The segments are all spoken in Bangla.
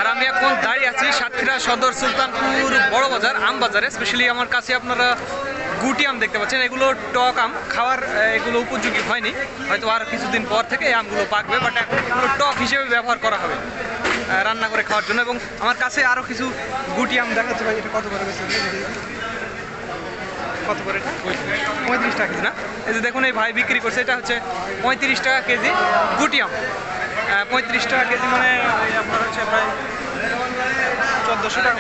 আর আমি এখন দাঁড়িয়ে আছি সাতক্ষীরা সদর সুলতানপুর বড় বাজার আম বাজারে। স্পেশালি আমার কাছে আপনারা গুটি আম দেখতে পাচ্ছেন। এগুলো টক আম, খাওয়ার এগুলো উপযোগী হয়নি, হয়তো আর কিছুদিন পর থেকে এই আমগুলো পাকবে, বাট এখন এগুলো টক হিসেবে ব্যবহার করা হবে রান্না করে খাওয়ার জন্য। এবং আমার কাছে আরও কিছু গুটি আম দেখাচ্ছে। ভাই এটা কত করে বেশি, কত করে? 35 টাকা কেজি না? এই যে দেখুন এই ভাই বিক্রি করছে, এটা হচ্ছে 35 টাকা কেজি গুটি আম। 35 টাকা কেজি মানে আপনার হচ্ছে প্রায় 1400 টাকা,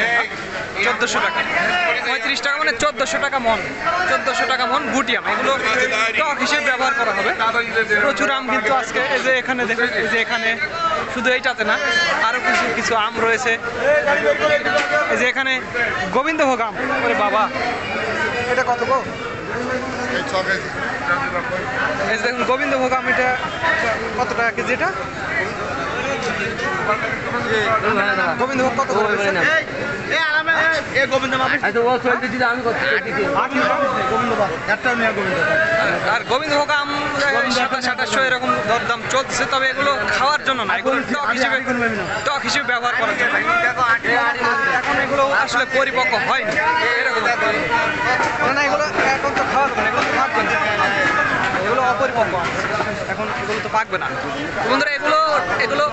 1400 টাকা। 35 টাকা মানে 1400 টাকা মন, 1400 টাকা মন গুটি আম। এগুলো টক হিসেবে ব্যবহার করা হবে। প্রচুর আম কিন্তু আজকে এই যে এখানে দেখুন, এই যে এখানে শুধু এইটাতে না, আরও কিছু কিছু আম রয়েছে। এই যে এখানে গোবিন্দভোগ আম, ওরে বাবা এটা কত গো? এই যে দেখুন গোবিন্দভোগ আম, এটা কত টাকা কেজি? এটা গোবিন্দভোগ কত করে? আর গোবিন্দভোগ আম 2700 এরকম দরদাম চলছে, তবে এগুলো খাওয়ার জন্য না, এগুলো টক হিসেবে ব্যবহার করার জন্য। এখন এগুলো আসলে পরিপক্ক হয়নি এরকম না, এগুলো এখন তো খাওয়া যাবে না, এগুলো তো পাকবে না, এগুলো অপরিপক্ক, এখন এগুলো তো পাকবে না বন্ধুরা। এগুলো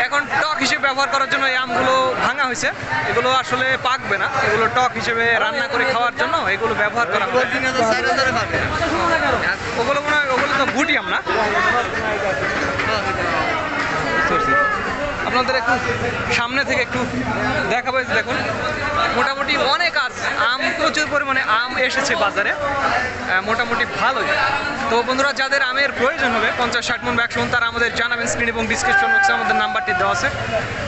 এখন টক হিসেবে ব্যবহার করার জন্য এই আমগুলো ভাঙা হয়েছে। এগুলো আসলে পাকবে না, এগুলো টক হিসেবে রান্না করে খাওয়ার জন্য এগুলো ব্যবহার করা হবে। ওগুলো মনে হয় ওগুলো তো গুটি আম না? আপনাদের একটু সামনে থেকে একটু দেখাবো। দেখুন মোটামুটি অনেক আম, প্রচুর পরিমাণে আম এসেছে বাজারে, মোটামুটি ভালোই। তো বন্ধুরা যাদের আমের প্রয়োজন হবে 50-60 মন বা 100 মন, তারা আমাদের জানাবেন। স্ক্রিন এবং ডিসক্রিপশন বক্সে আমাদের নাম্বারটি দেওয়া আছে।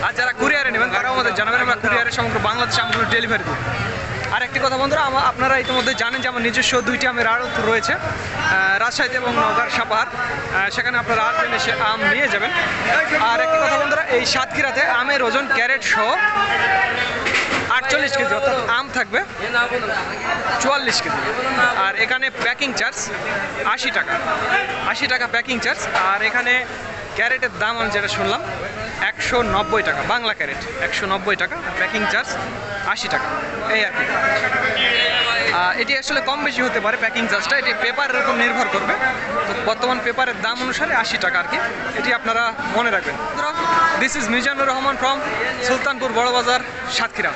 আর যারা কুরিয়ারে নেবেন তারাও আমাদের জানাবেন, আমরা কুরিয়ারে সমগ্র বাংলাদেশে আমগুলো ডেলিভারি দেব। আর একটি কথা বন্ধুরা, আপনারা ইতিমধ্যে জানেন যে আমার নিজস্ব 2টি আমের আড়ত রয়েছে, রাজশাহীতে এবং নওগাঁর সাপাহার। সেখানে আপনারা আসবেন, এসে আম নিয়ে যাবেন। আর একটি কথা বন্ধুরা, এই সাতক্ষীরাতে আমের ওজন ক্যারেট সহ 48 কেজি, অর্থাৎ আম থাকবে 44 কেজি। আর এখানে প্যাকিং চার্জ 80 টাকা, 80 টাকা প্যাকিং চার্জ। আর এখানে ক্যারেটের দাম আমি যেটা শুনলাম 190 টাকা, বাংলা ক্যারেট 190 টাকা, প্যাকিং চার্জ 80 টাকা, এই আর কি। এটি আসলে কম বেশি হতে পারে প্যাকিং চার্জটা, এটি পেপারের উপর নির্ভর করবে। তো বর্তমান পেপারের দাম অনুসারে 80 টাকা আর কি, এটি আপনারা মনে রাখবেন। This is Mizanur Rahman from Sultanpur বড় বাজার, সাতক্ষীরা।